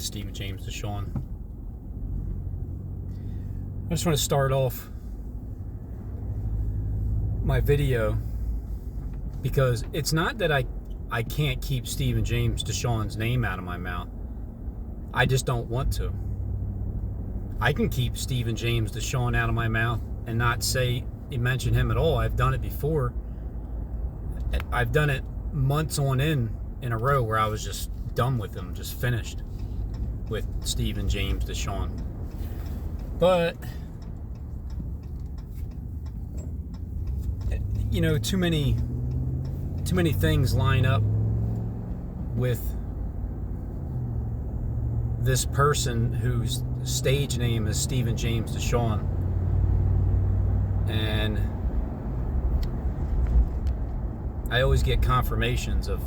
Stephen James Deshawn. I just want to start off my video because it's not that I can't keep Stephen James Deshawn's name out of my mouth. I just don't want to. I can keep Stephen James Deshawn out of my mouth and not mention him at all. I've done it before. I've done it months on in a row where I was just done with him, just finished with Stephen James Deshawn. But you know, too many things line up with this person whose stage name is Stephen James Deshawn, and I always get confirmations of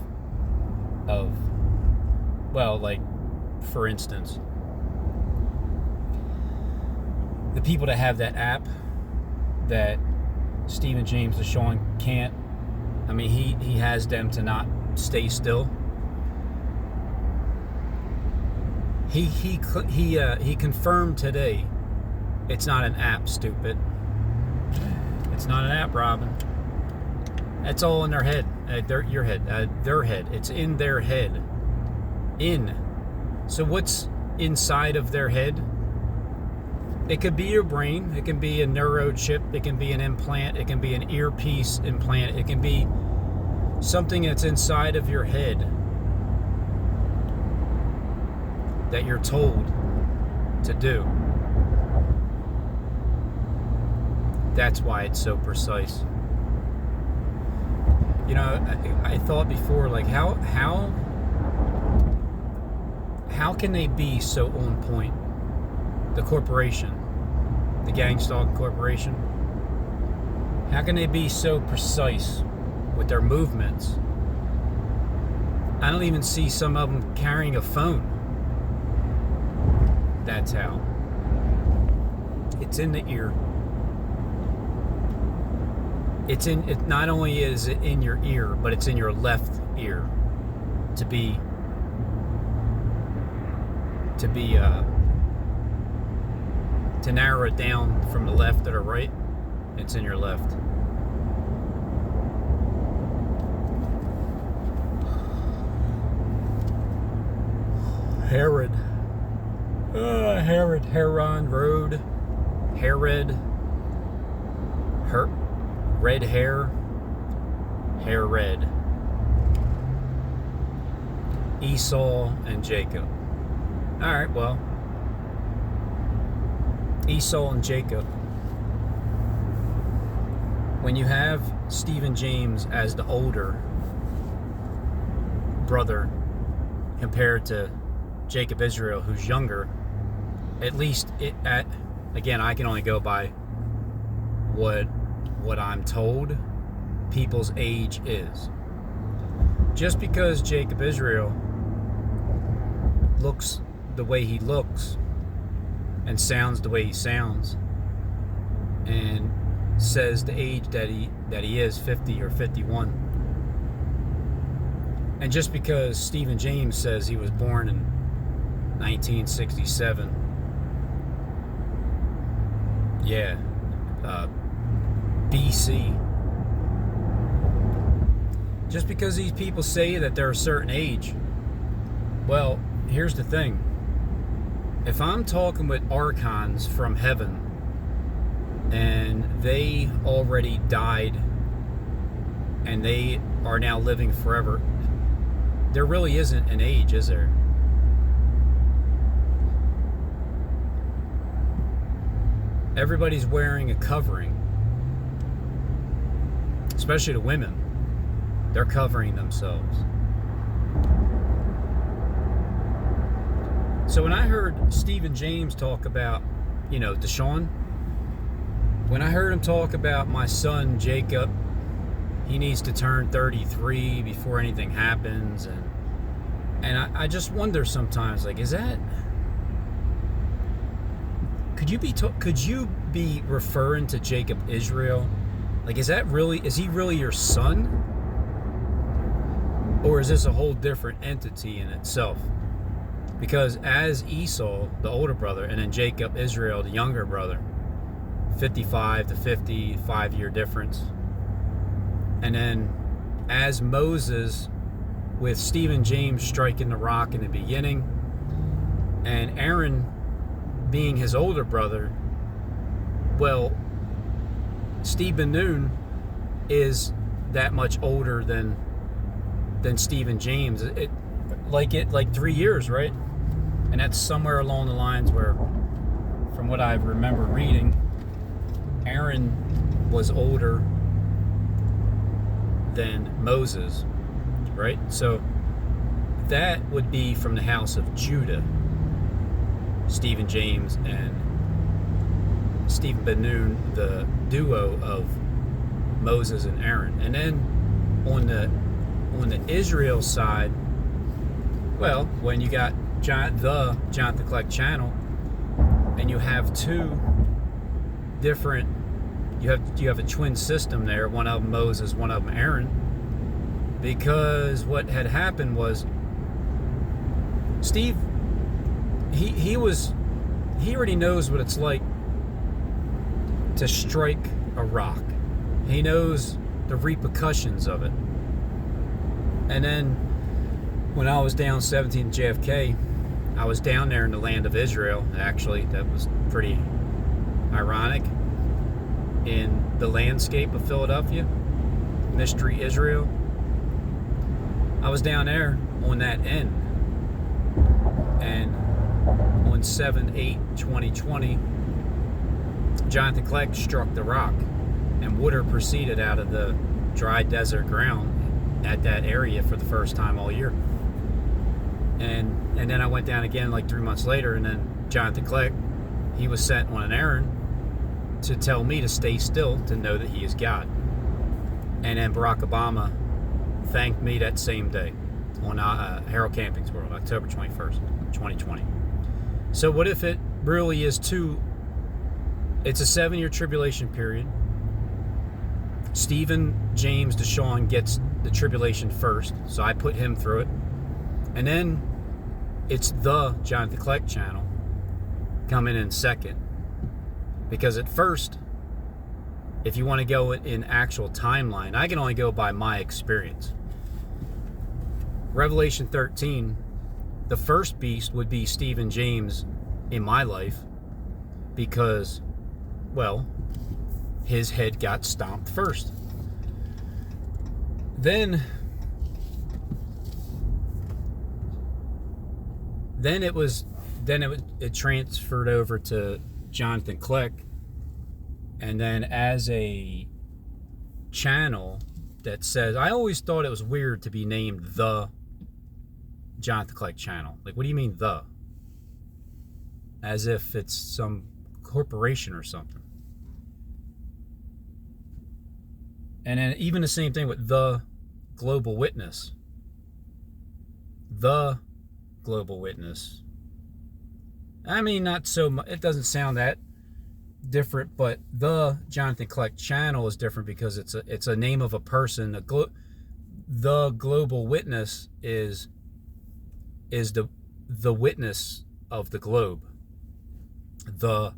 well, like, for instance, the people that have that app that Stephen James Deshawn can't, I mean, he has them to not stay still. He confirmed today it's not an app, stupid. It's not an app, Robin. That's all in their head. Your head. Their head. It's in their head. So what's inside of their head? It could be your brain. It can be a neurochip. It can be an implant. It can be an earpiece implant. It can be something that's inside of your head that you're told to do. That's why it's so precise. You know, I thought before, like, how can they be so on point? The corporation, the Gang Stalking Corporation, how can they be so precise with their movements? I don't even see some of them carrying a phone. That's how. It's in the ear. It not only is it in your ear, but it's in your left ear. To narrow it down from the left to the right, it's in your left. Herod, Heron Road, red hair, hair red. Esau and Jacob. All right, well, Esau and Jacob. When you have Stephen James as the older brother compared to Jacob Israel, who's younger, at least again, I can only go by what I'm told people's age is. Just because Jacob Israel looks the way he looks and sounds the way he sounds and says the age that he is, 50 or 51, and just because Stephen James says he was born in 1967, BC, just because these people say that they're a certain age, well, here's the thing. If I'm talking with archons from heaven and they already died and they are now living forever, there really isn't an age, is there? Everybody's wearing a covering, especially the women. They're covering themselves. So when I heard Stephen James talk about, Deshawn, when I heard him talk about my son Jacob, he needs to turn 33 before anything happens, and I just wonder sometimes, like, is that? Could you be referring to Jacob Israel? Like, is he really your son? Or is this a whole different entity in itself? Because as Esau, the older brother, and then Jacob, Israel, the younger brother, 55 to 55-year difference. And then as Moses, with Stephen James striking the rock in the beginning, and Aaron being his older brother, well, Stephen Noon is that much older than Stephen James. Like 3 years, right? And that's somewhere along the lines where, from what I remember reading, Aaron was older than Moses, right? So that would be from the house of Judah, Stephen James and Stephen Ben Nun, the duo of Moses and Aaron. And then on the Israel side, well, when you got the Jonathan Kleck channel, and you have two different, you have a twin system there, one of them Moses, one of them Aaron, because what had happened was Steve, he already knows what it's like to strike a rock. He knows the repercussions of it. And then when I was down 17 JFK, I was down there in the land of Israel. Actually, that was pretty ironic. In the landscape of Philadelphia, Mystery Israel, I was down there on that end. And on 7/8/2020, Jonathan Kleck struck the rock, and water proceeded out of the dry desert ground at that area for the first time all year. And then I went down again like 3 months later, and then Jonathan Kleck, he was sent on an errand to tell me to stay still, to know that he is God. And then Barack Obama thanked me that same day on Harold Camping's World, October 21st, 2020. So what if it really is it's a 7-year tribulation period. Stephen James Deshawn gets the tribulation first, so I put him through it. And then it's the Jonathan Kleck channel coming in second. Because at first, if you want to go in actual timeline, I can only go by my experience. Revelation 13, the first beast would be Stephen James in my life, because, well, his head got stomped first. Then it transferred over to Jonathan Kleck, and then as a channel that says, I always thought it was weird to be named the Jonathan Kleck channel. Like, what do you mean the? As if it's some corporation or something. And then even the same thing with the Global Witness. The Global Witness. I mean, not so much. It doesn't sound that different, but the Jonathan Kleck channel is different because it's a name of a person. The Global Witness is the witness of the globe. The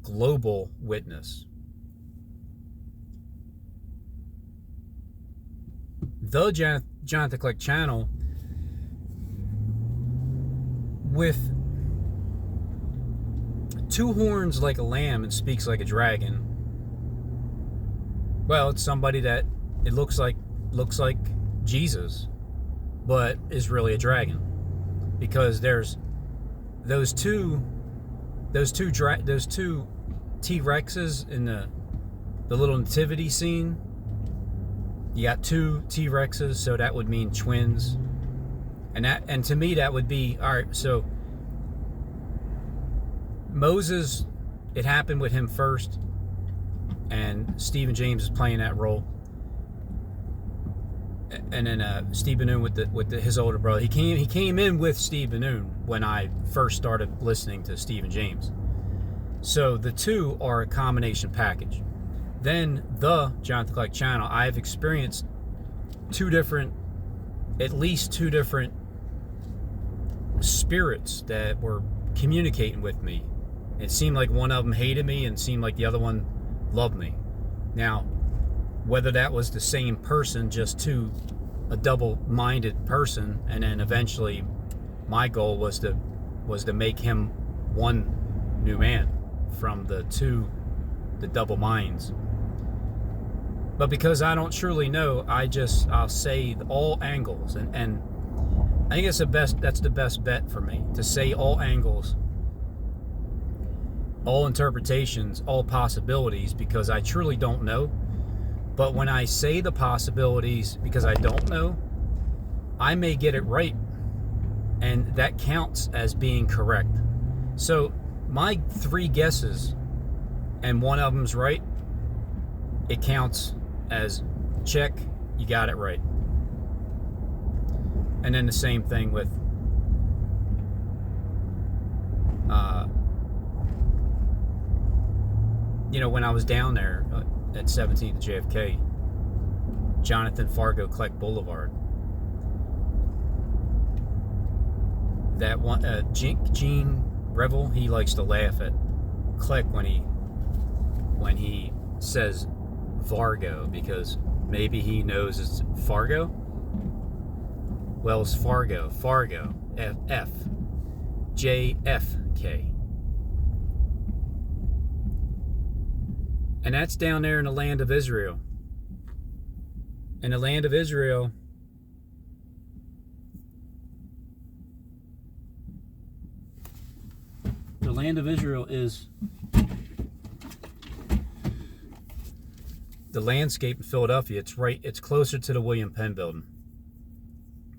Global Witness. The Jonathan Kleck channel with two horns like a lamb and speaks like a dragon. Well, it's somebody that it looks like Jesus, but is really a dragon, because there's those two T-Rexes in the little nativity scene. You got two T-Rexes, so that would mean twins, and to me that would be all right. So Moses, it happened with him first, and Stephen James is playing that role. And then Stephen Noon with his older brother. He came in with Stephen Noon when I first started listening to Stephen James. So the two are a combination package. Then the Jonathan Kleck channel, I've experienced at least two different spirits that were communicating with me. It seemed like one of them hated me and seemed like the other one loved me. Now, whether that was the same person, just a double-minded person, and then eventually my goal was to make him one new man from the double minds. But because I don't truly know, I'll say all angles, and I think that's the best bet for me, to say all angles, all interpretations, all possibilities, because I truly don't know. But when I say the possibilities because I don't know, I may get it right, and that counts as being correct. So my 3 guesses and one of them's right, it counts as check, you got it right. And then the same thing with when I was down there at 17th JFK, Jonathan Fargo Kleck Boulevard, that one, Gene Revel, he likes to laugh at Kleck when he says Vargo, because maybe he knows it's Fargo. Well, it's Fargo, F J F K, and that's down there in the land of Israel. In the land of Israel, is the landscape in Philadelphia. It's closer to the William Penn Building.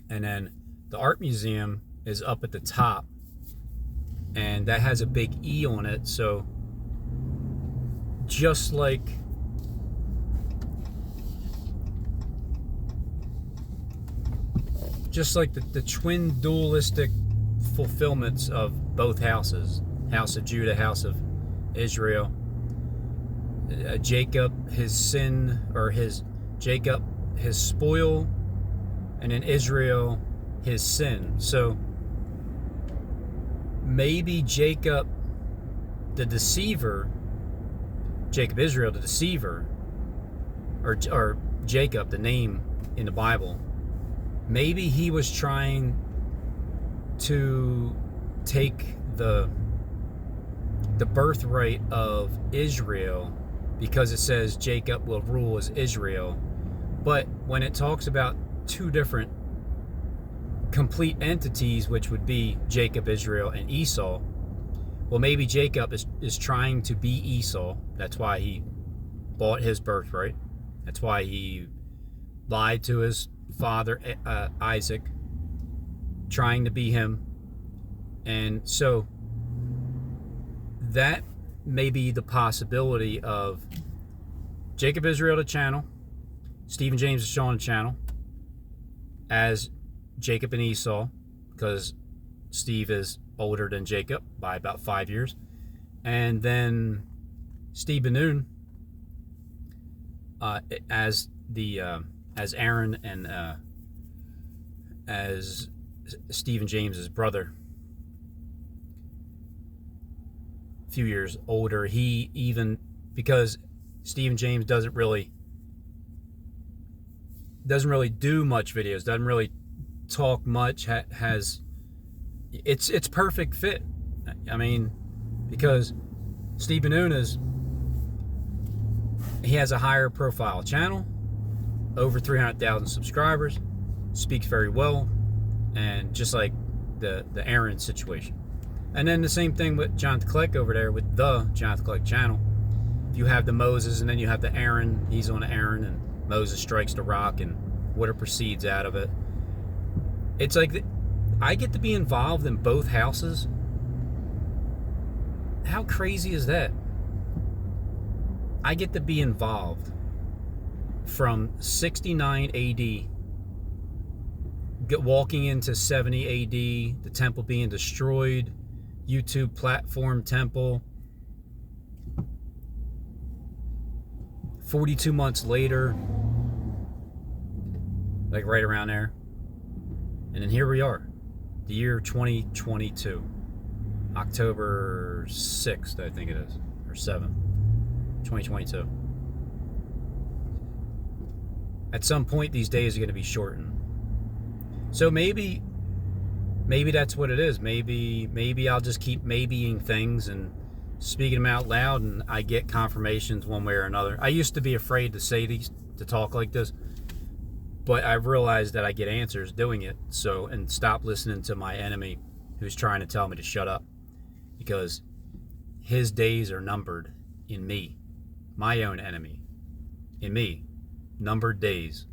And then the art museum is up at the top, and that has a big E on it. So just like the twin dualistic fulfillments of both houses, House of Judah, House of Israel, Jacob, his sin, or his spoil, and in Israel, his sin. So maybe Jacob Israel, the deceiver, or Jacob, the name in the Bible, maybe he was trying to take the birthright of Israel, because it says Jacob will rule as Israel. But when it talks about 2 different complete entities, which would be Jacob, Israel, and Esau, well, maybe Jacob is trying to be Esau. That's why he bought his birthright. That's why he lied to his father, Isaac, trying to be him. And so that may be the possibility of Jacob Israel, the channel, Stephen James is showing the channel as Jacob and Esau, because Steve is older than Jacob by about 5 years. And then Steve Ben-Nun as Aaron, and as Stephen James's brother, a few years older. He even, because Stephen James doesn't really do much videos, doesn't really talk much, it's perfect fit. I mean, because Steve Ben-Nun he has a higher profile channel, over 300,000 subscribers, speaks very well, and just like the Aaron situation. And then the same thing with Jonathan Kleck over there with the Jonathan Kleck channel. If you have the Moses, and then you have the Aaron, he's on Aaron, and Moses strikes the rock and water proceeds out of it. It's like I get to be involved in both houses. How crazy is that? I get to be involved from 69 AD, walking into 70 AD, the temple being destroyed, YouTube platform temple. 42 months later, like right around there. And then here we are. The year 2022. October 6th, I think it is. Or 7th. 2022. At some point, these days are going to be shortened. So maybe that's what it is. Maybe I'll just keep maybeing things and speaking them out loud, and I get confirmations one way or another. I used to be afraid to say these, to talk like this, but I've realized that I get answers doing it. So, and stop listening to my enemy who's trying to tell me to shut up, because his days are numbered in me, my own enemy, in me, numbered days.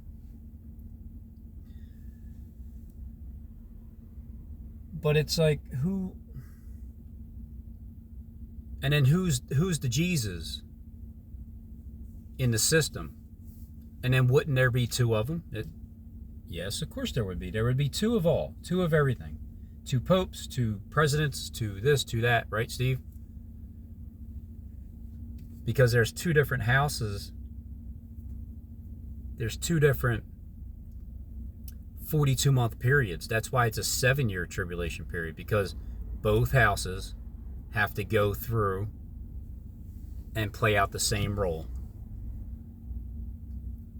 But it's like, who, and then who's the Jesus in the system? And then wouldn't there be two of them? Yes, of course there would be. There would be two of all, two of everything. Two popes, two presidents, two this, two that, right, Steve? Because there's two different houses. There's two different 42-month periods. That's why it's a 7-year tribulation period, because both houses have to go through and play out the same role.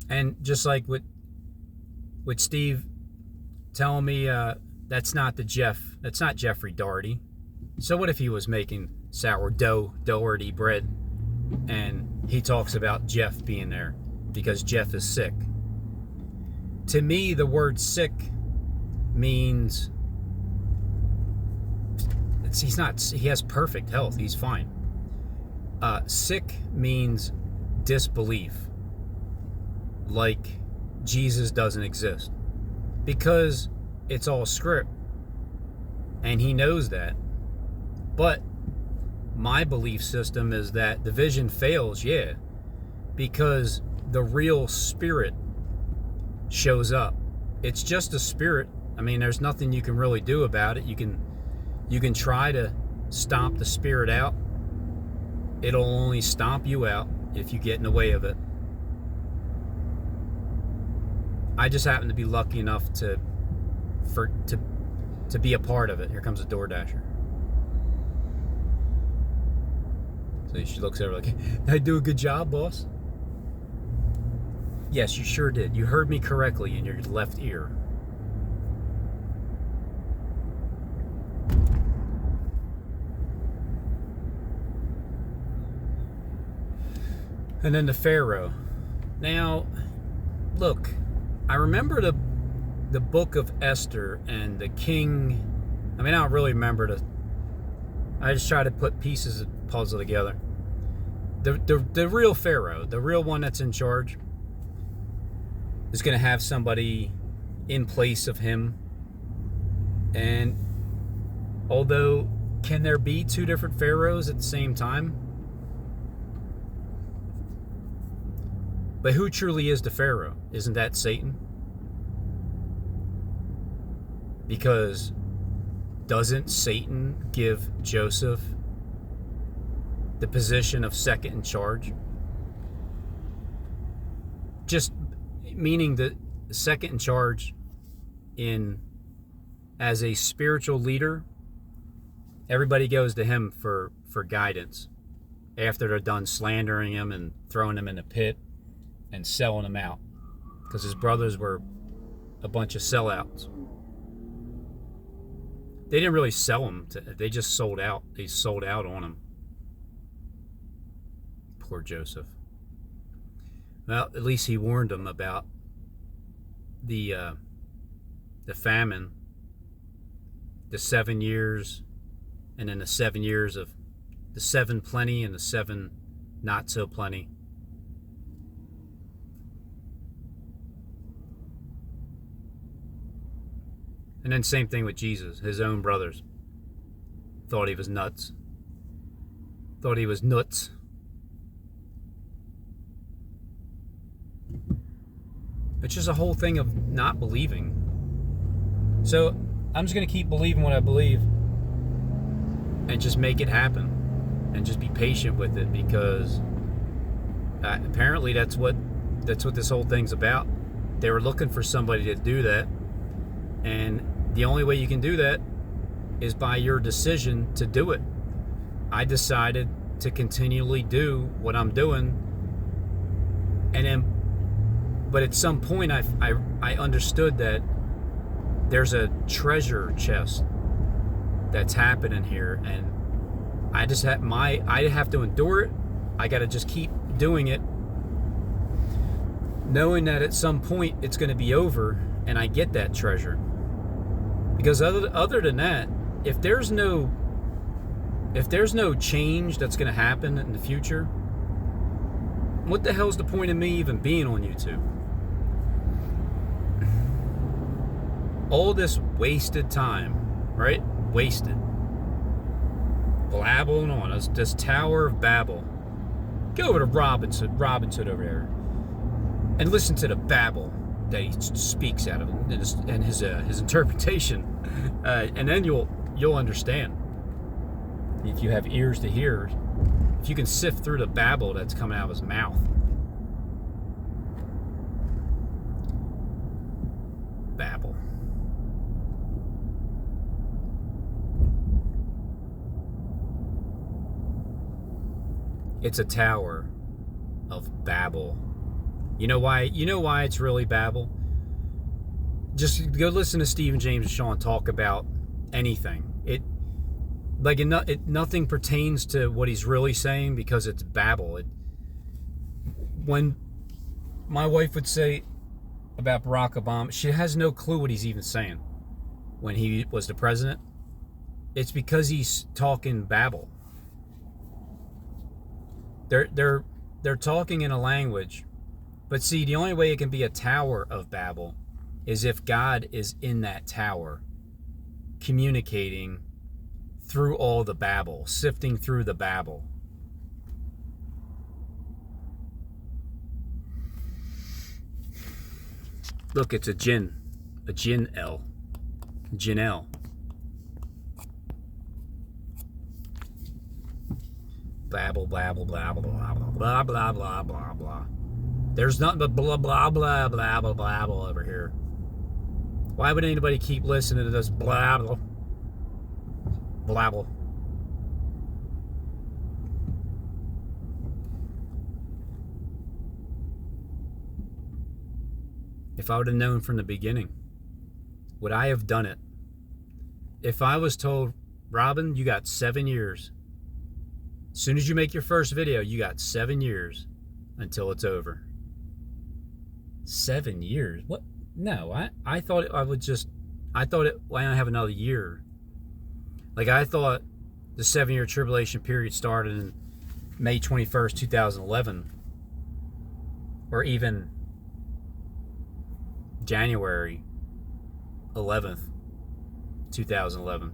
And just like with Steve telling me that's not Jeffrey Doherty. So what if he was making sourdough Doherty bread and he talks about Jeff being there because Jeff is sick? To me, the word sick means he has perfect health. He's fine. Sick means disbelief. Like Jesus doesn't exist. Because it's all script. And he knows that. But my belief system is that the vision fails, yeah. Because the real spirit shows up. It's just a spirit. I mean, there's nothing you can really do about it. You can try to stomp the spirit out. It'll only stomp you out if you get in the way of it. I just happen to be lucky enough to be a part of it. Here comes a DoorDasher. So she looks over like, "Did I do a good job, boss?" Yes, you sure did. You heard me correctly in your left ear. And then the Pharaoh. Now, look, I remember the book of Esther and the king. I mean, I don't really remember I just try to put pieces of the puzzle together. The real Pharaoh, the real one that's in charge, is going to have somebody in place of him. And although, can there be two different pharaohs at the same time? But who truly is the Pharaoh? Isn't that Satan? Because doesn't Satan give Joseph the position of second in charge? Just meaning the second in charge as a spiritual leader. Everybody goes to him for guidance after they're done slandering him and throwing him in the pit and selling him out, because his brothers were a bunch of sellouts. They didn't really sell him. They just sold out. They sold out on him. Poor Joseph. Well, at least he warned them about the famine, the 7 years, and then the 7 years of the 7 plenty and the 7 not so plenty. And then same thing with Jesus. His own brothers thought he was nuts. Thought he was nuts. It's just a whole thing of not believing. So I'm just going to keep believing what I believe and just make it happen and just be patient with it, because apparently that's what this whole thing's about. They were looking for somebody to do that, and the only way you can do that is by your decision to do it. I decided to continually do what I'm doing, and then, but at some point I understood that there's a treasure chest that's happening here, and I just I have to endure it. I got to just keep doing it, knowing that at some point it's going to be over and I get that treasure. Because other than that, if there's no change that's going to happen in the future, what the hell's the point of me even being on YouTube? All this wasted time, right? Wasted. Blabbling on. This Tower of Babble. Go over to Robinson over there, and listen to the babble that he speaks out of and his interpretation, and then you'll understand. If you have ears to hear, if you can sift through the babble that's coming out of his mouth. Babble. It's a Tower of Babble. You know why it's really Babble? Just go listen to Stephen James and Sean talk about anything. Nothing pertains to what he's really saying because it's babble. When my wife would say about Barack Obama, she has no clue what he's even saying when he was the president. It's because he's talking babble. They're talking in a language, but see, the only way it can be a Tower of Babel is if God is in that tower, communicating through all the babble, sifting through the babble. Look, it's a jinn L. Jinel. Babble, blabble, blabble, blah, blah, blah, blah, blah, blah. There's nothing but blah, blah, blah, blah, blah, blah over here. Why would anybody keep listening to this blabble? Blabble. If I would have known from the beginning, would I have done it? If I was told, Robin, you got 7 years. As soon as you make your first video, you got 7 years until it's over. 7 years? What? No, I thought I don't have another year. Like, I thought the 7-year tribulation period started in May 21st, 2011. Or even January 11th, 2011.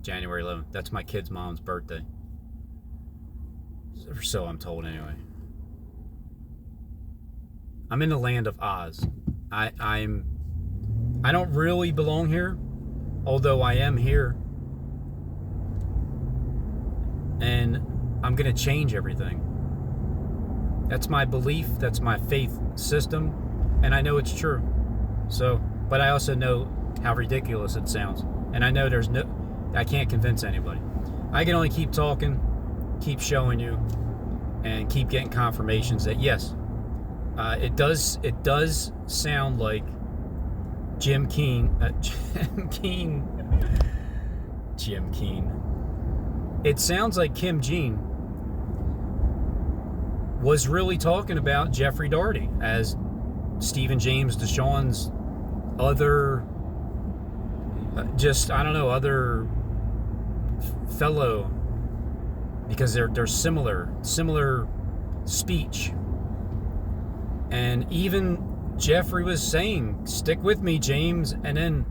January 11th. That's my kid's mom's birthday. Or so I'm told anyway. I'm in the land of Oz. I don't really belong here, although I am here. And I'm going to change everything. That's my belief, that's my faith system, and I know it's true. So, but I also know how ridiculous it sounds. And I know I can't convince anybody. I can only keep talking, keep showing you, and keep getting confirmations that yes, it does sound like Jim Keen. It sounds like Kim Jean was really talking about Jeffrey Daugherty as Stephen James DeShawn's other, other fellow, because they're similar speech. And even Jeffrey was saying, stick with me, James. And then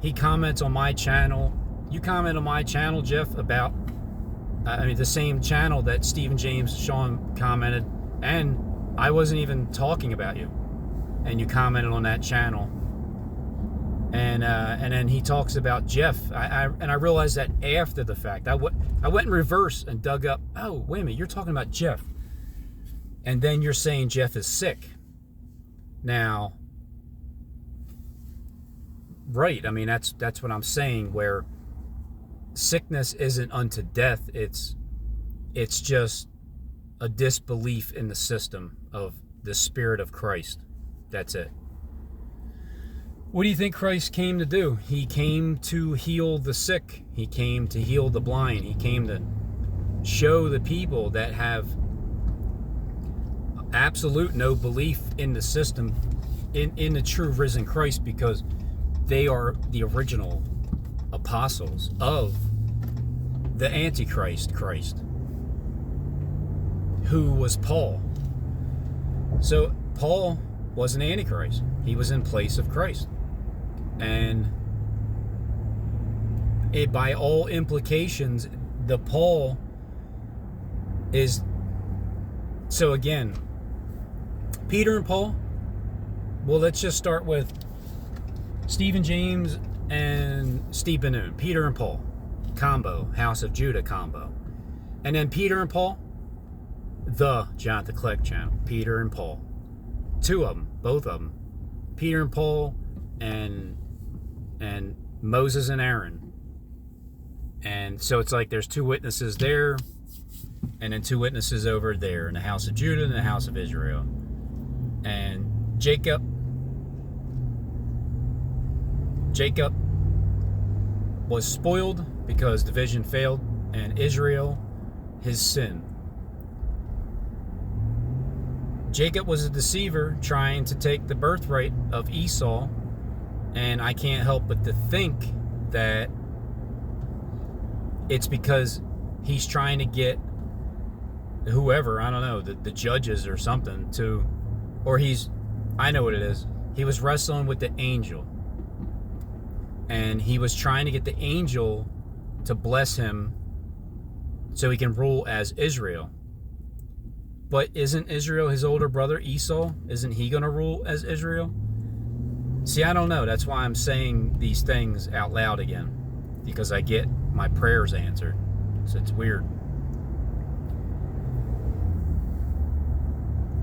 he comments on my channel. You comment on my channel, Jeff, about, the same channel that Stephen James Sean commented. And I wasn't even talking about you. And you commented on that channel. And then he talks about Jeff. I realized that after the fact. I went in reverse and dug up, oh, wait a minute, you're talking about Jeff. And then you're saying Jeff is sick. Now, right. I mean, that's what I'm saying, where sickness isn't unto death. It's just a disbelief in the system of the Spirit of Christ. That's it. What do you think Christ came to do? He came to heal the sick. He came to heal the blind. He came to show the people that have absolute no belief in the system, in the true risen Christ, because they are the original apostles of the Antichrist Christ, who was Paul. So Paul was an Antichrist. He was in place of Christ. And it, by all implications, the Paul is... So again, Peter and Paul, well, let's just start with Stephen James and Steve Benoon. Peter and Paul combo, House of Judah combo. And then Peter and Paul, the Jonathan Clegg channel. Peter and Paul. Two of them, both of them. Peter and Paul and Moses and Aaron. And so it's like there's two witnesses there and then two witnesses over there in the house of Judah and the house of Israel. And Jacob was spoiled because the vision failed, and Israel, his sin. Jacob was a deceiver trying to take the birthright of Esau, and I can't help but to think that it's because he's trying to get whoever, I don't know, the judges or something to, or I know what it is. He was wrestling with the angel, and he was trying to get the angel to bless him so he can rule as Israel. But isn't Israel his older brother Esau? Isn't he going to rule as Israel? See, I don't know. That's why I'm saying these things out loud again, because I get my prayers answered. So it's weird.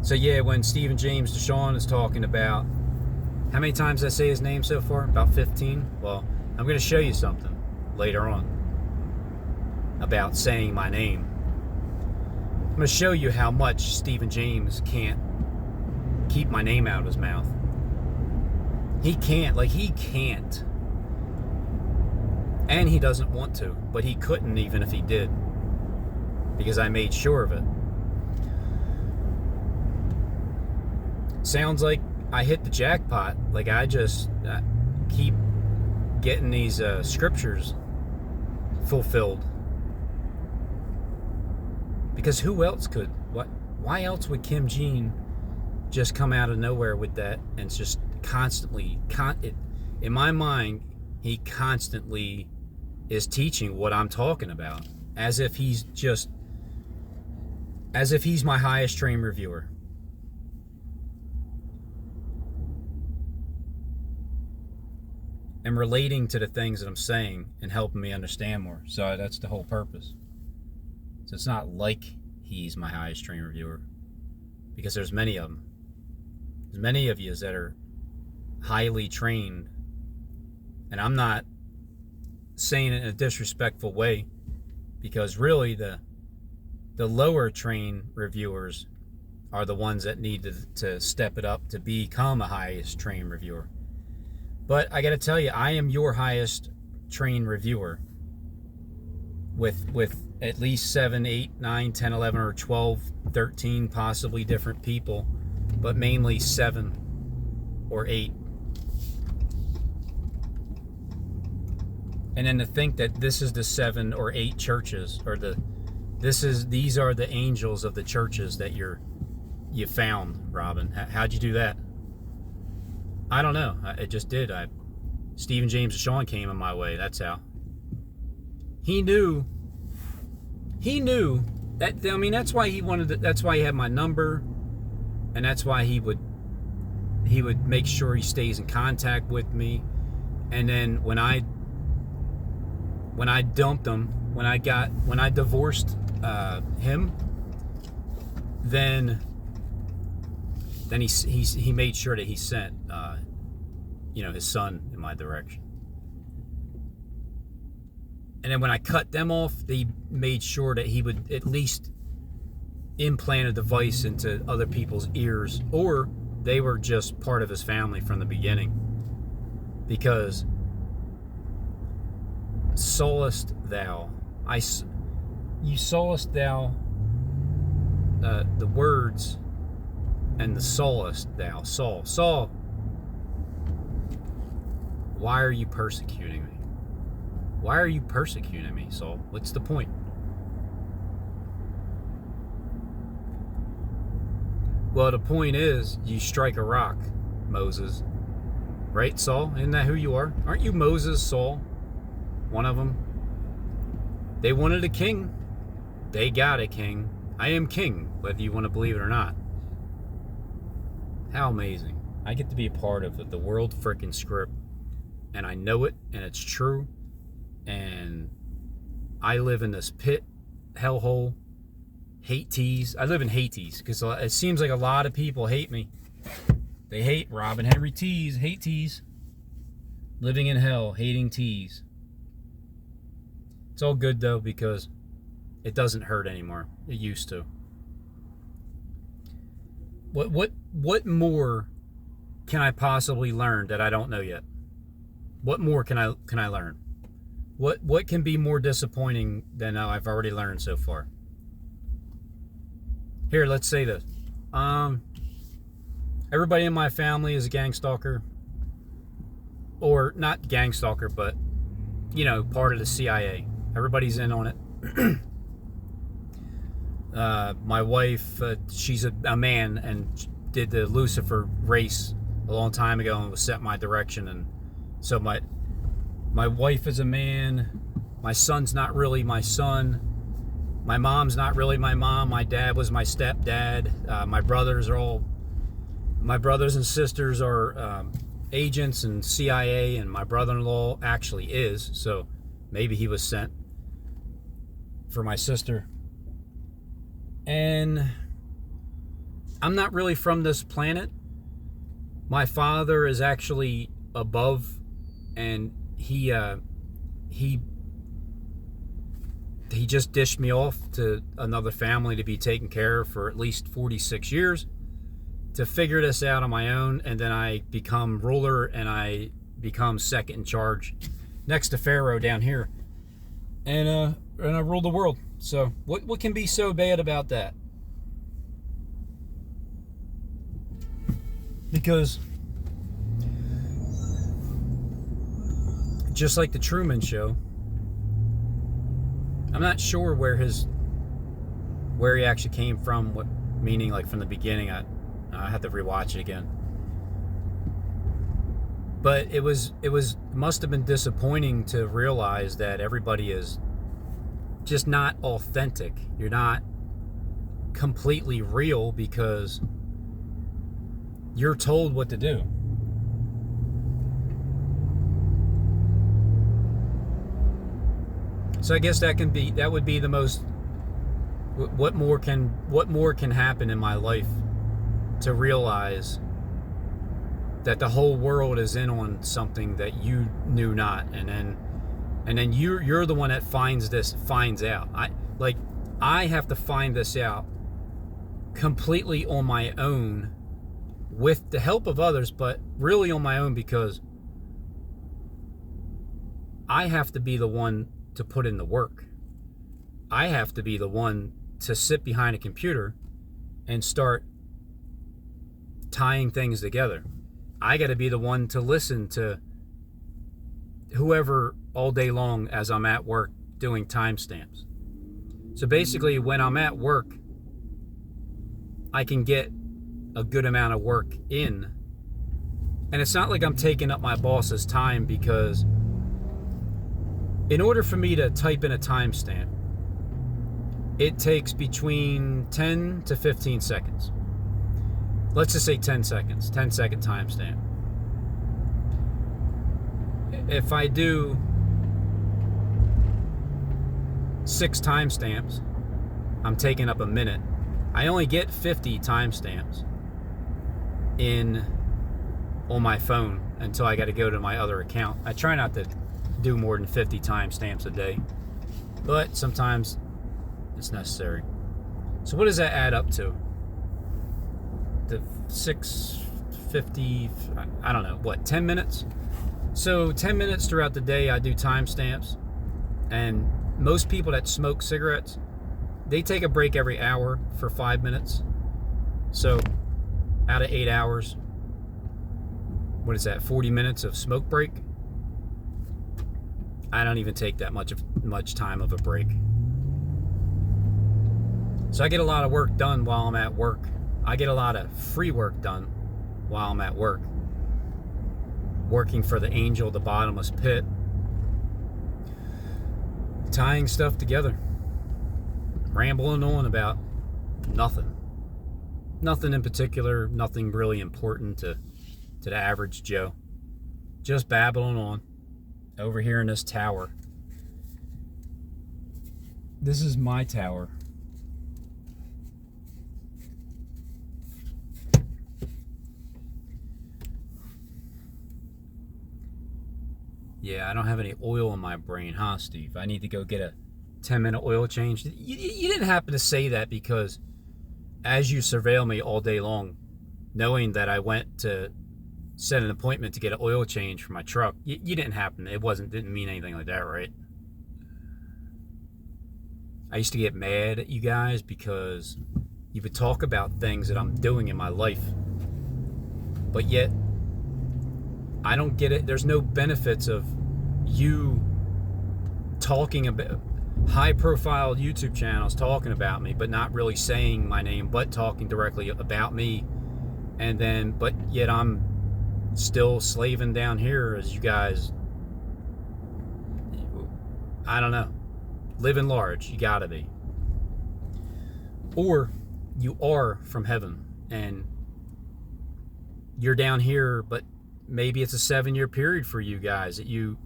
So yeah, when Stephen James Deshawn is talking about, how many times did I say his name so far? About 15? Well, I'm going to show you something later on about saying my name. I'm going to show you how much Stephen James can't keep my name out of his mouth. He can't. And he doesn't want to, but he couldn't even if he did, because I made sure of it. Sounds like I hit the jackpot. Like I just keep getting these scriptures fulfilled. Because who else could? Why else would Kim Jean just come out of nowhere with that and just constantly, in my mind, he constantly is teaching what I'm talking about, as if he's my highest trained reviewer. And relating to the things that I'm saying and helping me understand more. So that's the whole purpose. So it's not like he's my highest trained reviewer, because there's many of them. There's many of you that are highly trained, and I'm not saying it in a disrespectful way, because really the lower trained reviewers are the ones that need to step it up to become a highest trained reviewer. But I got to tell you, I am your highest trained reviewer with at least 7, 8, 9, 10, 11, or 12, 13 possibly different people, but mainly 7 or 8. And then to think that this is the 7 or 8 churches, or these are the angels of the churches that you found, Robin. How'd you do that? I don't know. It just did. Stephen James Deshawn came in my way. That's how. He knew that. I mean, that's why he wanted. That's why he had my number, and that's why he would make sure he stays in contact with me. And then when I dumped him, when I divorced him, then he made sure that he sent his son in my direction. And then when I cut them off, they made sure that he would at least implant a device into other people's ears, or they were just part of his family from the beginning. Because sawest thou, you sawest thou the words, and the sawest thou, Saul, why are you persecuting me? Why are you persecuting me, Saul? What's the point? Well, the point is, you strike a rock, Moses. Right, Saul? Isn't that who you are? Aren't you Moses, Saul? One of them. They wanted a king. They got a king. I am king, whether you want to believe it or not. How amazing. I get to be a part of the world frickin' script. And I know it, and it's true. And I live in this pit, hellhole, hate tease. I live in hate tease because it seems like a lot of people hate me. They hate Robin Henry Tease, hate tease. Living in hell, hating tease. It's all good though because it doesn't hurt anymore. It used to. What more can I possibly learn that I don't know yet? What more can I learn? What can be more disappointing than I've already learned so far? Here, let's say this. Everybody in my family is a gang stalker. Or not gang stalker, but part of the CIA. Everybody's in on it. My wife, she's a man and did the Lucifer race a long time ago and was set my direction, and so my wife is a man. My son's not really my son. My mom's not really my mom. My dad was my stepdad. My brothers and sisters are agents and CIA, and my brother-in-law actually is. So maybe he was sent for my sister. And I'm not really from this planet. My father is actually above, and he just dished me off to another family to be taken care of for at least 46 years to figure this out on my own, and then I become ruler and I become second in charge next to Pharaoh down here, and I rule the world. So what can be so bad about that? Because just like the Truman Show, I'm not sure where he actually came from, what meaning, like from the beginning. I have to rewatch it again. But it must have been disappointing to realize that everybody is just not authentic. You're not completely real because you're told what to do. So I guess that would be the most. What more can happen in my life to realize that the whole world is in on something that you knew not, and then you're the one that finds out. I have to find this out completely on my own with the help of others, but really on my own because I have to be the one to put in the work. I have to be the one to sit behind a computer and start tying things together. I got to be the one to listen to whoever all day long as I'm at work doing timestamps. So basically, when I'm at work, I can get a good amount of work in. And it's not like I'm taking up my boss's time, because in order for me to type in a timestamp, it takes between 10 to 15 seconds. Let's just say 10 seconds, 10-second timestamp. If I do 6 timestamps, I'm taking up a minute. I only get 50 timestamps on my phone until I got to go to my other account. I try not to do more than 50 timestamps a day, but sometimes it's necessary. So what does that add up to? The 650, I don't know, what, 10 minutes? So 10 minutes throughout the day I do timestamps, and most people that smoke cigarettes, they take a break every hour for 5 minutes. So out of 8 hours, what is that, 40 minutes of smoke break? I don't even take that much time of a break. So I get a lot of work done while I'm at work. I get a lot of free work done while I'm at work. Working for the angel of the bottomless pit. Tying stuff together. Rambling on about nothing. Nothing in particular, nothing really important to the average Joe. Just babbling on over here in this tower. This is my tower. Yeah, I don't have any oil in my brain, huh, Steve? I need to go get a 10-minute oil change. You didn't happen to say that because as you surveil me all day long, knowing that I went to set an appointment to get an oil change for my truck, you didn't happen. Didn't mean anything like that, right? I used to get mad at you guys because you would talk about things that I'm doing in my life, but yet I don't get it. There's no benefits of you talking about high-profile YouTube channels talking about me, but not really saying my name, but talking directly about me. And then, but yet I'm still slaving down here as you guys, I don't know, living large. You gotta be. Or you are from heaven and you're down here, but maybe it's a 7-year period for you guys that you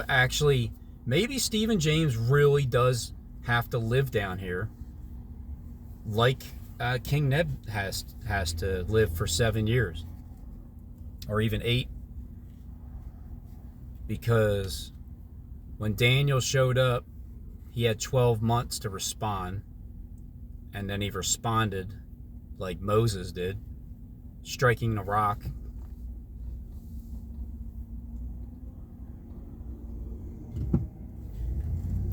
actually, maybe Stephen James really does have to live down here like King Neb has to live for 7 years or even 8, because when Daniel showed up he had 12 months to respond, and then he responded like Moses did, striking the rock.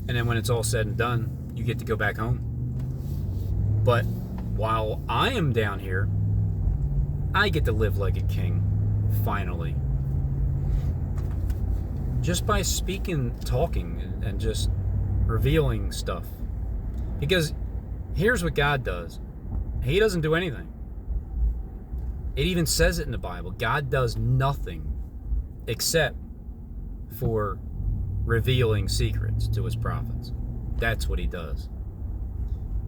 And then when it's all said and done, you get to go back home. But while I am down here, I get to live like a king, finally. Just by speaking, talking, and just revealing stuff. Because here's what God does. He doesn't do anything. It even says it in the Bible. God does nothing except for revealing secrets to his prophets. That's what he does.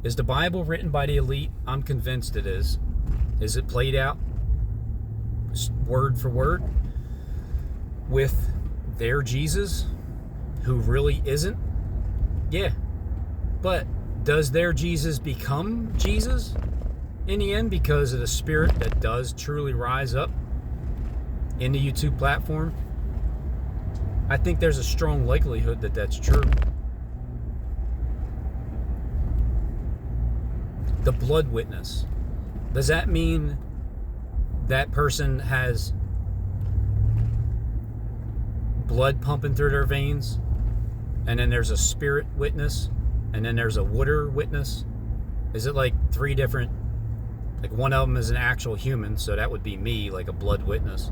Is the Bible written by the elite? I'm convinced it is. Is it played out word for word with their Jesus, who really isn't? Yeah. But does their Jesus become Jesus in the end because of the spirit that does truly rise up in the YouTube platform? I think there's a strong likelihood that that's true. The blood witness. Does that mean that person has blood pumping through their veins, and then there's a spirit witness, and then there's a water witness? Is it like 3 different, like one of them is an actual human, so that would be me, like a blood witness,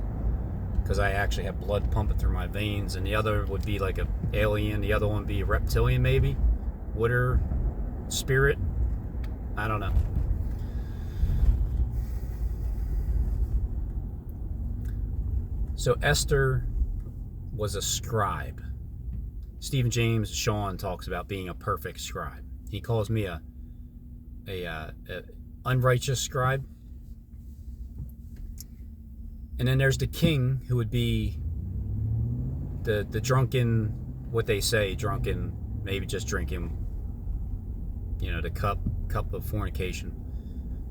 because I actually have blood pumping through my veins, and the other would be like an alien, the other one would be a reptilian maybe, water, spirit, I don't know. So Esther was a scribe. Stephen James Sean talks about being a perfect scribe. He calls me a unrighteous scribe. And then there's the king, who would be the drunken, what they say, drunken, maybe just drinking, the cup of fornication.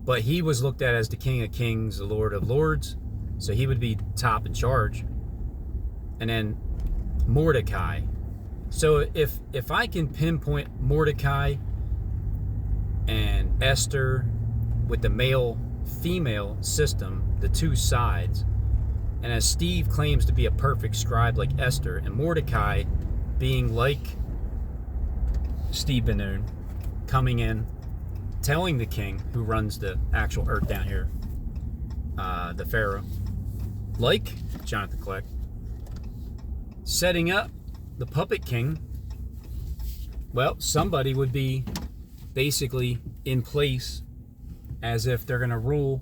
But he was looked at as the King of Kings, the Lord of Lords, So he would be top in charge. And then Mordecai. So if I can pinpoint Mordecai and Esther with the male-female system, the two sides, and as Steve claims to be a perfect scribe like Esther, and Mordecai being like Steve Ben-Nun, coming in, telling the king who runs the actual earth down here, the Pharaoh, like Jonathan Kleck, setting up the puppet king, well, somebody would be basically in place as if they're going to rule,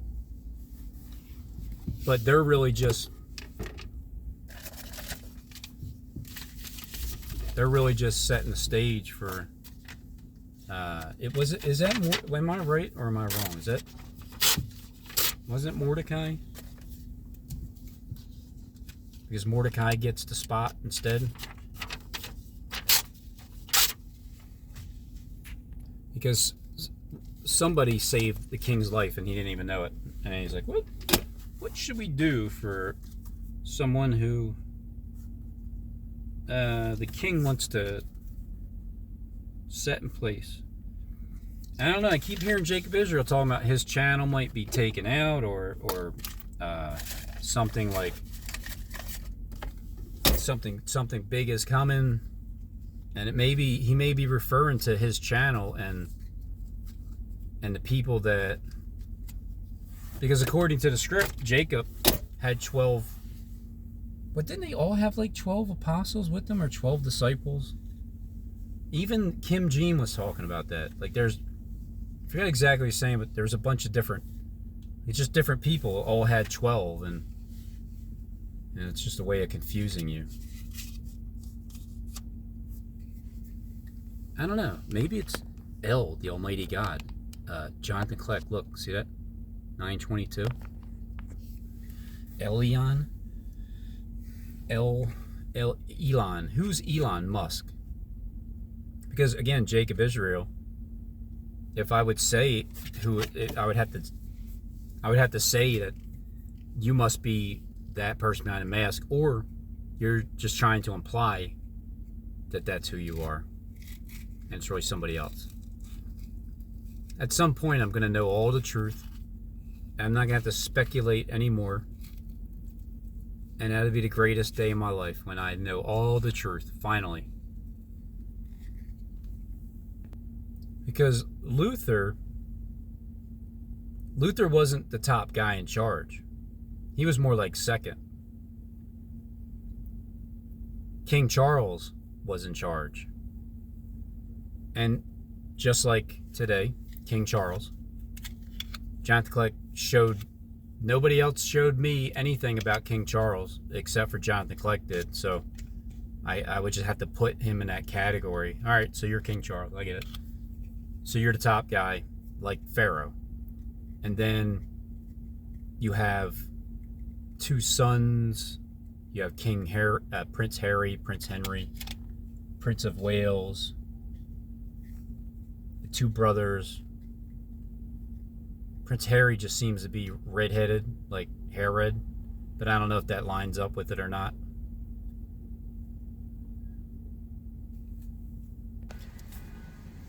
but they're really just setting the stage for is that, am I right or am I wrong? Wasn't Mordecai? Because Mordecai gets the spot instead. Because somebody saved the king's life and he didn't even know it. And he's like, what should we do for someone who the king wants to set in place? I don't know. I keep hearing Jacob Israel talking about his channel might be taken out or something like something big is coming, and he may be referring to his channel and the people that, because according to the script, Jacob had 12. But didn't they all have like 12 apostles with them or 12 disciples? Even Kim Jean was talking about that. Like I forget exactly what he's saying, but there's a bunch of it's just different people all had 12, and it's just a way of confusing you. I don't know. Maybe it's El, the Almighty God. Jonathan Kleck. Look, see that? 922. Elon. Elon. Who's Elon Musk? Because again, Jacob Israel. If I would say who, I would have to say that you must be that person behind a mask, or you're just trying to imply that that's who you are, and it's really somebody else. At some point, I'm going to know all the truth. I'm not going to have to speculate anymore. And that'll be the greatest day of my life, when I know all the truth, finally. Because Luther wasn't the top guy in charge. He was more like second. King Charles was in charge. And just like today, King Charles, Jonathan Kleck nobody else showed me anything about King Charles except for Jonathan Kleck did. So I would just have to put him in that category. All right, so you're King Charles. I get it. So you're the top guy, like Pharaoh. And then you have two sons. You have Prince Harry, Prince Henry, Prince of Wales, the two brothers. Prince Harry just seems to be redheaded, like hair red, but I don't know if that lines up with it or not.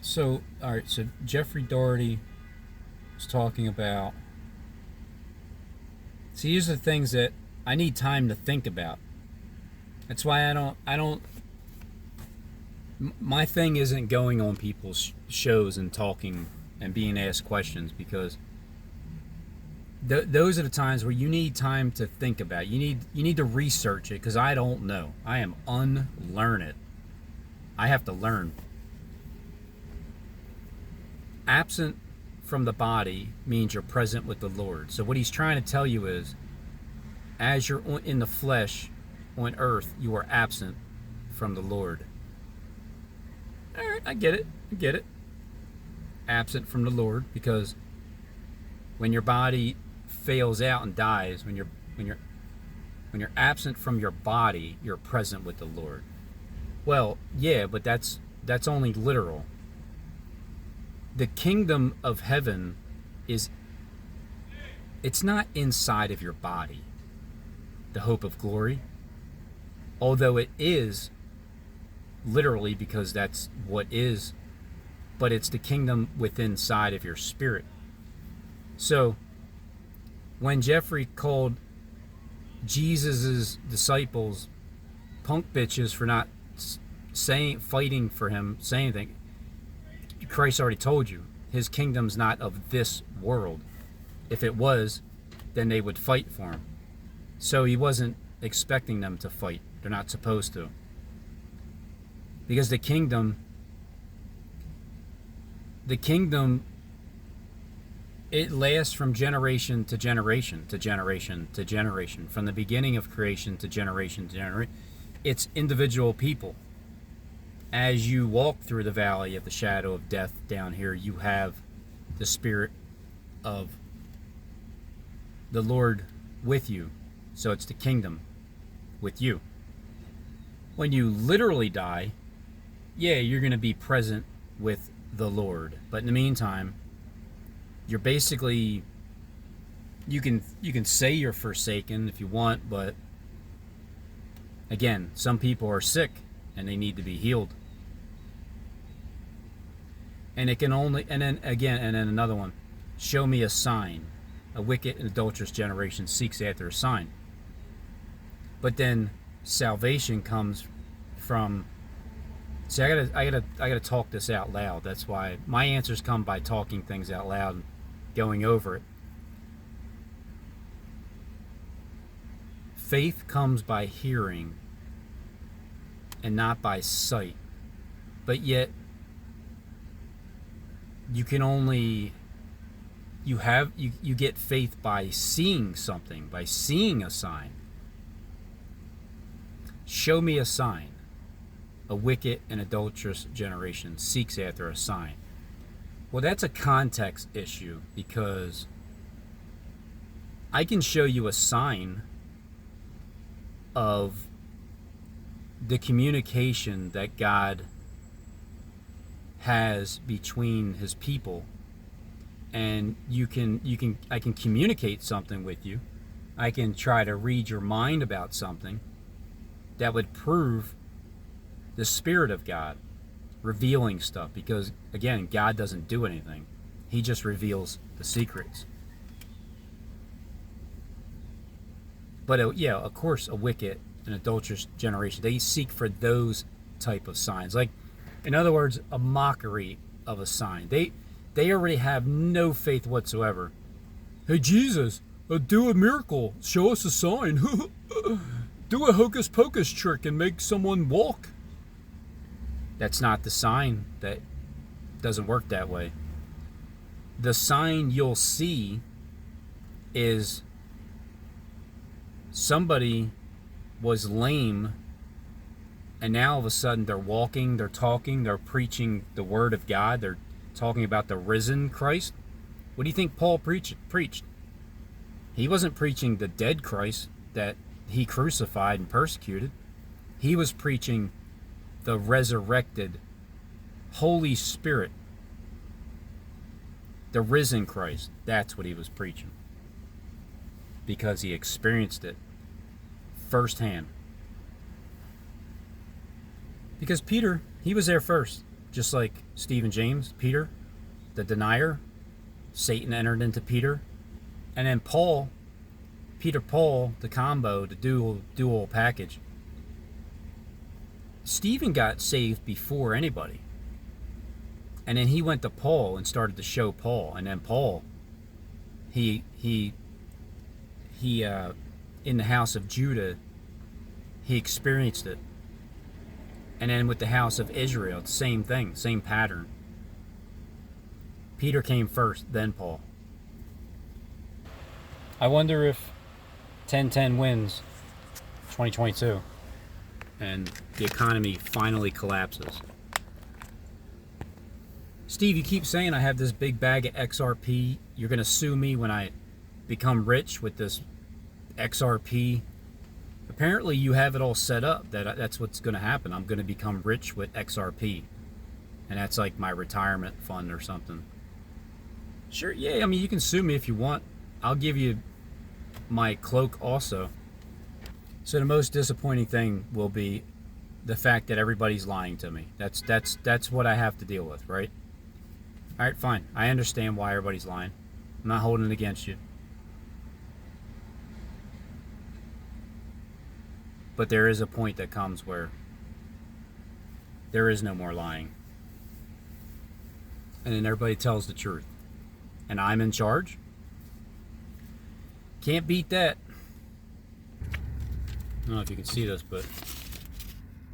So, all right, so Jeffrey Doherty was talking about. See, these are the things that I need time to think about. That's why I don't. My thing isn't going on people's shows and talking and being asked questions, because those are the times where you need time to think about it. You need to research it, because I don't know. I am unlearned. I have to learn. Absent from the body means you're present with the Lord. So what he's trying to tell you is, as you're in the flesh on earth, you are absent from the Lord. All right, I get it. Absent from the Lord, because when your body fails out and dies, when you're absent from your body, you're present with the Lord. Well, yeah, but that's only literal. The kingdom of heaven it's not inside of your body. the hope of glory, although it is literally, because that's what is, but it's the kingdom within inside of your spirit. So when Jeffrey called Jesus's disciples punk bitches for not fighting for him, saying anything, Christ already told you his kingdom's not of this world. If it was, then they would fight for him. So he wasn't expecting them to fight. They're not supposed to. Because the kingdom, it lasts from generation to generation to generation to generation. From the beginning of creation to generation to generation. It's individual people. As you walk through the valley of the shadow of death down here, you have the Spirit of the Lord with you. So it's the kingdom with you. When you literally die, yeah, you're going to be present with the Lord. But in the meantime, you're basically, you can say you're forsaken if you want, but again, some people are sick and they need to be healed. And it can only, and then another one, show me a sign. A wicked and adulterous generation seeks after a sign. But then salvation comes from, see, I gotta talk this out loud. That's why my answers come by talking things out loud and going over it. Faith comes by hearing and not by sight. But yet you can only, you get faith by seeing something, by seeing a sign. Show me a sign. A wicked and adulterous generation seeks after a sign. Well, that's a context issue, because I can show you a sign of the communication that God has between his people, and I can communicate something with you. I can try to read your mind about something that would prove the Spirit of God revealing stuff, because again, God doesn't do anything. He just reveals the secrets. But yeah, of course, a wicked and adulterous generation, they seek for those type of signs. Like, in other words, a mockery of a sign. They already have no faith whatsoever. Hey, Jesus, do a miracle. Show us a sign. Do a hocus pocus trick and make someone walk. That's not the sign. That doesn't work that way. The sign you'll see is somebody was lame, and now all of a sudden they're walking, they're talking, they're preaching the word of God, they're talking about the risen Christ. What do you think Paul preached? He wasn't preaching the dead Christ that he crucified and persecuted. He was preaching the resurrected Holy Spirit, the risen Christ. That's what he was preaching, because he experienced it firsthand. Because Peter, he was there first, just like Stephen James. Peter, the denier, Satan entered into Peter, and then Paul, the combo, the dual package. Stephen got saved before anybody, and then he went to Paul and started to show Paul, and then Paul, he in the house of Judah, he experienced it. And then with the house of Israel, it's the same thing, same pattern. Peter came first, then Paul. I wonder if 10-10 wins 2022 and the economy finally collapses. Steve, you keep saying I have this big bag of XRP. You're going to sue me when I become rich with this XRP. Apparently you have it all set up that's what's going to happen. I'm going to become rich with XRP, and that's like my retirement fund or something. Sure, yeah, I mean, you can sue me if you want. I'll give you my cloak also. So the most disappointing thing will be the fact that everybody's lying to me. That's what I have to deal with, right? All right, fine. I understand why everybody's lying. I'm not holding it against you. But there is a point that comes where there is no more lying. And then everybody tells the truth. And I'm in charge? Can't beat that. I don't know if you can see this, but...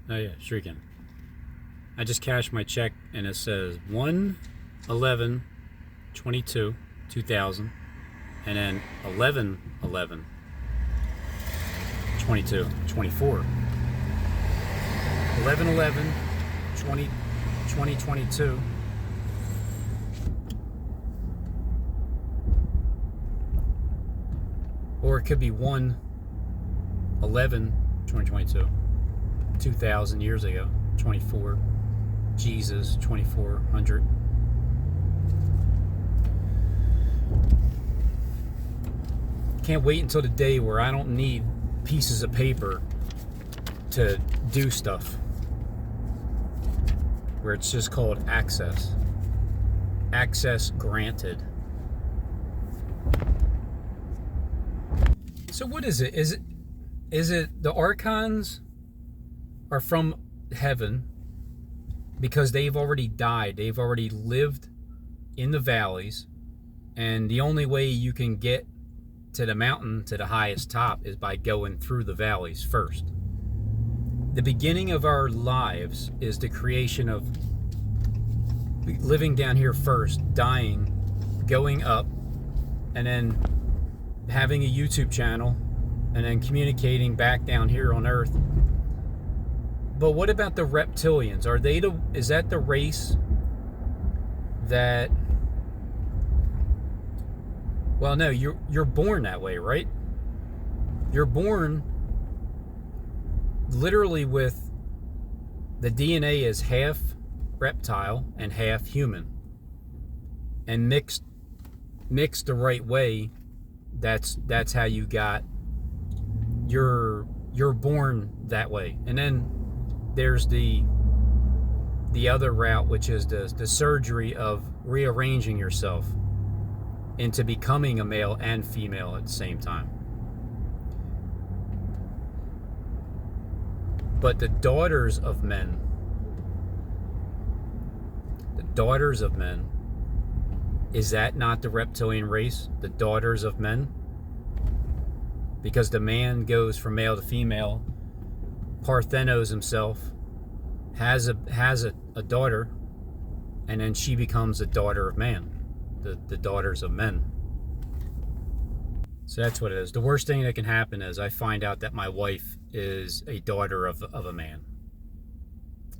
Oh yeah, sure you can. I just cashed my check and it says 1/11/22, 2000, and then 11/11/22, 24. 11/11/2022. Or it could be 1/11/2022. 2,000 years ago. 24. Jesus, 2400. Can't wait until the day where I don't need pieces of paper to do stuff. Where it's just called access. Access granted. So what is it? Is it the archons are from heaven because they've already died? They've already lived in the valleys, and the only way you can get to the mountain, to the highest top, is by going through the valleys first. The beginning of our lives is the creation of living down here first, dying, going up, and then having a YouTube channel, and then communicating back down here on Earth. But what about the reptilians? Is that the race that... Well, no, you're born that way, right? You're born literally with the DNA is half reptile and half human, and mixed the right way. That's how you got. You're born that way, and then there's the other route, which is the surgery of rearranging yourself into becoming a male and female at the same time. But the daughters of men, is that not the reptilian race? The daughters of men? Because the man goes from male to female, parthenos himself, has a daughter, and then she becomes a daughter of man, the daughters of men. So that's what it is. The worst thing that can happen is I find out that my wife is a daughter of a man.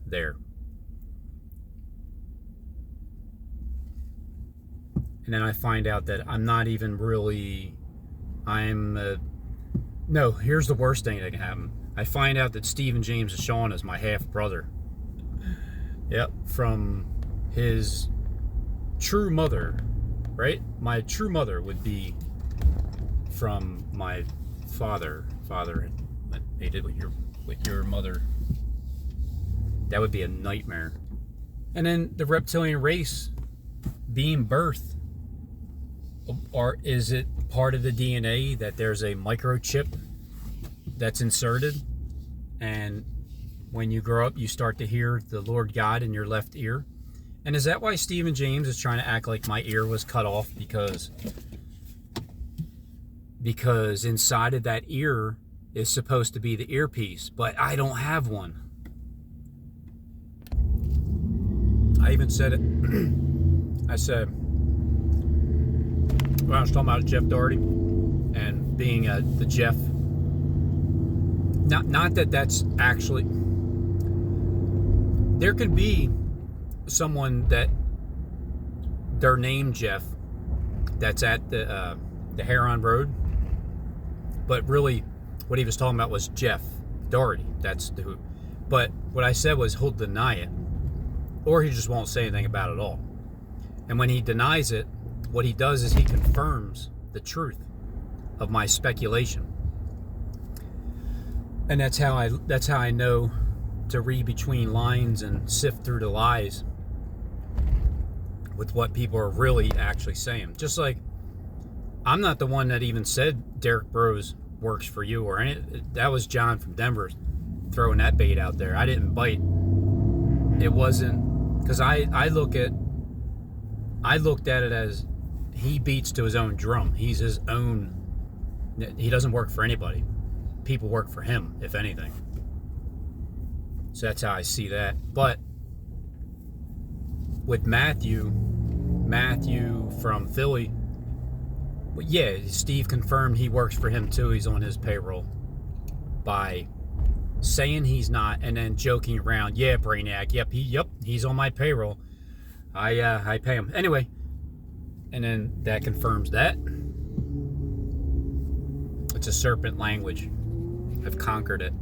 There. And then I find out that I'm not even really... No, here's the worst thing that can happen. I find out that Stephen James Sean is my half-brother. Yep, from his true mother, right? My true mother would be from my father. Father mated with your mother. That would be a nightmare. And then the reptilian race being birthed. Or is it part of the DNA that there's a microchip that's inserted, and when you grow up you start to hear the Lord God in your left ear? And is that why Stephen James is trying to act like my ear was cut off? Because inside of that ear is supposed to be the earpiece, but I don't have one. I even said it. I said, when I was talking about Jeff Doherty and being the Jeff, not that that's actually, there could be someone that their name Jeff that's at the Heron Road, but really what he was talking about was Jeff Doherty. That's the who. But what I said was he'll deny it, or he just won't say anything about it at all. And when he denies it, what he does is he confirms the truth of my speculation. And that's how I know to read between lines and sift through the lies with what people are really actually saying. Just like I'm not the one that even said Derek Bros works for you or any. That was John from Denver throwing that bait out there. I didn't bite. It wasn't because I looked at it as he beats to his own drum. He's his own. He doesn't work for anybody. People work for him, if anything. So that's how I see that. But with Matthew from Philly, yeah, Steve confirmed he works for him too. He's on his payroll by saying he's not and then joking around. Yeah, Brainiac. Yep, he's on my payroll. I pay him anyway. And then that confirms that. It's a serpent language. I've conquered it.